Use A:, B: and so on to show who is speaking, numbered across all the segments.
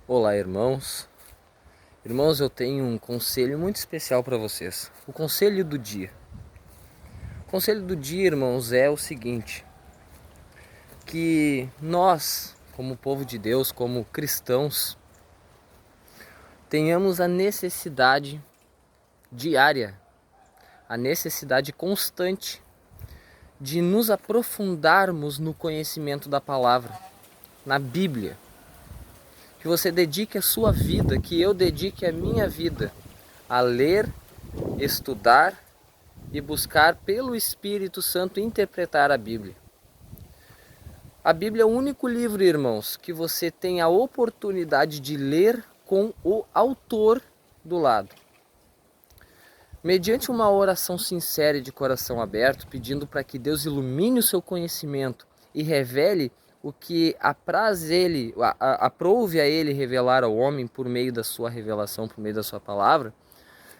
A: Olá, irmãos. Irmãos, eu tenho um conselho muito especial para vocês. O conselho do dia. O conselho do dia, irmãos, é o seguinte: que nós, como povo de Deus, como cristãos, tenhamos a necessidade diária, a necessidade constante de nos aprofundarmos no conhecimento da palavra, na Bíblia. Que você dedique a sua vida, que eu dedique a minha vida a ler, estudar e buscar pelo Espírito Santo interpretar a Bíblia. A Bíblia é o único livro, irmãos, que você tem a oportunidade de ler com o autor do lado. Mediante uma oração sincera e de coração aberto, pedindo para que Deus ilumine o seu conhecimento e revele o que aprouve a ele revelar ao homem por meio da sua revelação, por meio da sua palavra,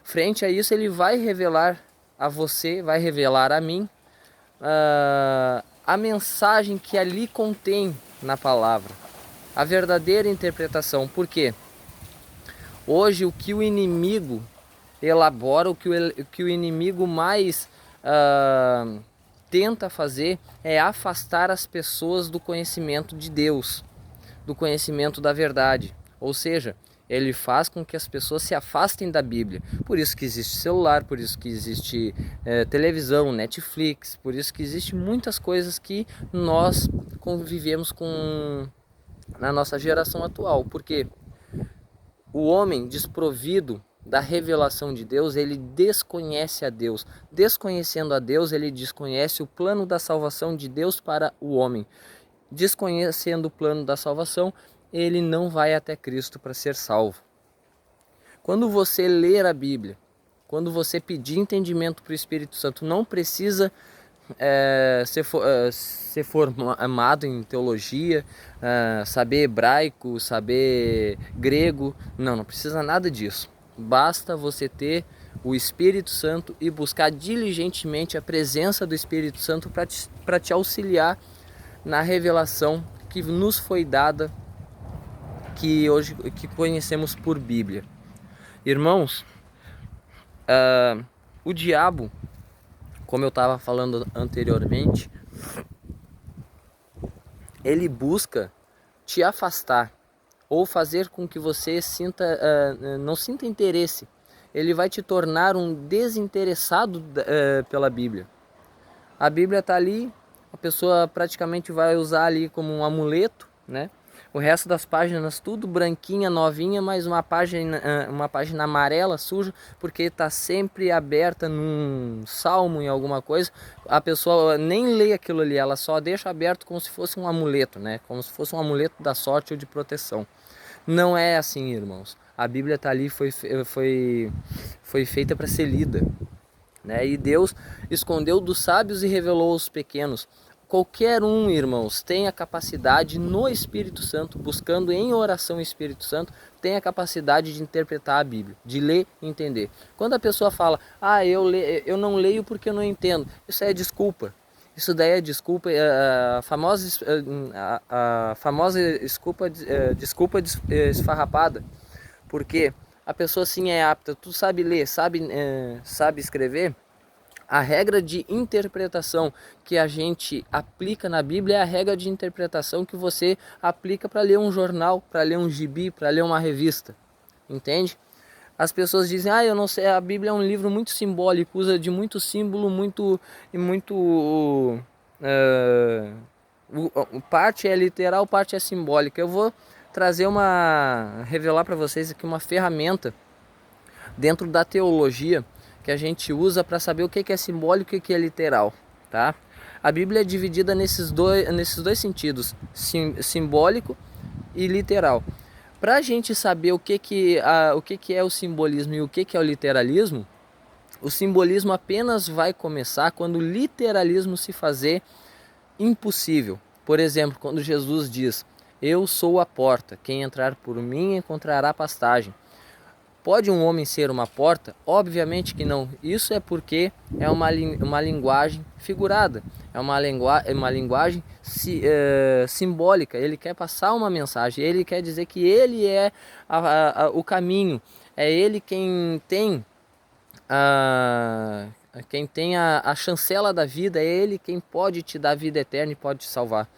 A: frente a isso ele vai revelar a você, vai revelar a mim a mensagem que ali contém na palavra, a verdadeira interpretação. Por quê? Hoje o que o inimigo elabora, o que o inimigo mais tenta fazer é afastar as pessoas do conhecimento de Deus, do conhecimento da verdade. Ou seja, ele faz com que as pessoas se afastem da Bíblia. Por isso que existe celular, por isso que existe televisão, Netflix, por isso que existe muitas coisas que nós convivemos com na nossa geração atual. Porque o homem desprovido da revelação de Deus, ele desconhece a Deus. Desconhecendo a Deus, ele desconhece o plano da salvação de Deus para o homem. Desconhecendo o plano da salvação, ele não vai até Cristo para ser salvo. Quando você ler a Bíblia, quando você pedir entendimento para o Espírito Santo, não precisa ser formado em teologia, saber hebraico, saber grego, não precisa nada disso. Basta você ter o Espírito Santo e buscar diligentemente a presença do Espírito Santo para te auxiliar na revelação que nos foi dada, que hoje conhecemos por Bíblia. Irmãos, o diabo, como eu estava falando anteriormente, ele busca te afastar ou fazer com que você não sinta interesse. Ele vai te tornar um desinteressado pela Bíblia. A Bíblia está ali, a pessoa praticamente vai usar ali como um amuleto, né? O resto das páginas tudo branquinha, novinha, mas uma página amarela, suja, porque está sempre aberta num salmo, em alguma coisa. A pessoa nem lê aquilo ali, ela só deixa aberto como se fosse um amuleto, né? Como se fosse um amuleto da sorte ou de proteção. Não é assim, irmãos. A Bíblia está ali, foi feita para ser lida, né? E Deus escondeu dos sábios e revelou aos pequenos. Qualquer um, irmãos, tem a capacidade no Espírito Santo, buscando em oração o Espírito Santo, tem a capacidade de interpretar a Bíblia, de ler e entender. Quando a pessoa fala, eu não leio porque eu não entendo, isso é desculpa. Isso daí é desculpa, a famosa desculpa esfarrapada. Porque a pessoa sim é apta, tu sabe ler, sabe escrever. A regra de interpretação que a gente aplica na Bíblia é a regra de interpretação que você aplica para ler um jornal, para ler um gibi, para ler uma revista. Entende? As pessoas dizem, eu não sei, a Bíblia é um livro muito simbólico, usa de muito símbolo, parte é literal, parte é simbólica. Eu vou revelar para vocês aqui uma ferramenta dentro da teologia que a gente usa para saber o que é simbólico e o que é literal, tá? A Bíblia é dividida nesses dois sentidos, simbólico e literal. Para a gente saber o que é o simbolismo e o que é o literalismo, o simbolismo apenas vai começar quando o literalismo se fazer impossível. Por exemplo, quando Jesus diz, eu sou a porta, quem entrar por mim encontrará pastagem. Pode um homem ser uma porta? Obviamente que não. Isso é porque é uma linguagem figurada, é uma linguagem simbólica. Ele quer passar uma mensagem, ele quer dizer que ele é o caminho, é ele quem tem a chancela da vida, é ele quem pode te dar vida eterna e pode te salvar.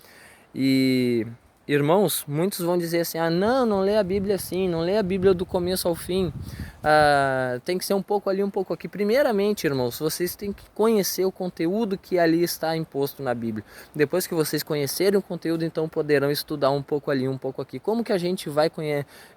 A: E irmãos, muitos vão dizer assim, não lê a Bíblia assim, não lê a Bíblia do começo ao fim, tem que ser um pouco ali, um pouco aqui. Primeiramente, irmãos, vocês têm que conhecer o conteúdo que ali está imposto na Bíblia. Depois que vocês conhecerem o conteúdo, então poderão estudar um pouco ali, um pouco aqui. Como que a gente vai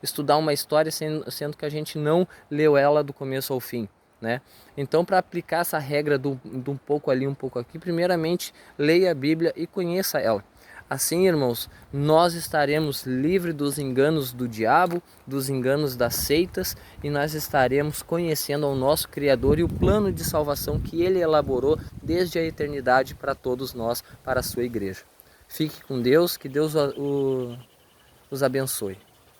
A: estudar uma história sendo que a gente não leu ela do começo ao fim, né? Então, para aplicar essa regra do um pouco ali, um pouco aqui, primeiramente leia a Bíblia e conheça ela. Assim, irmãos, nós estaremos livres dos enganos do diabo, dos enganos das seitas, e nós estaremos conhecendo ao nosso Criador e o plano de salvação que Ele elaborou desde a eternidade para todos nós, para a sua igreja. Fique com Deus, que Deus os abençoe.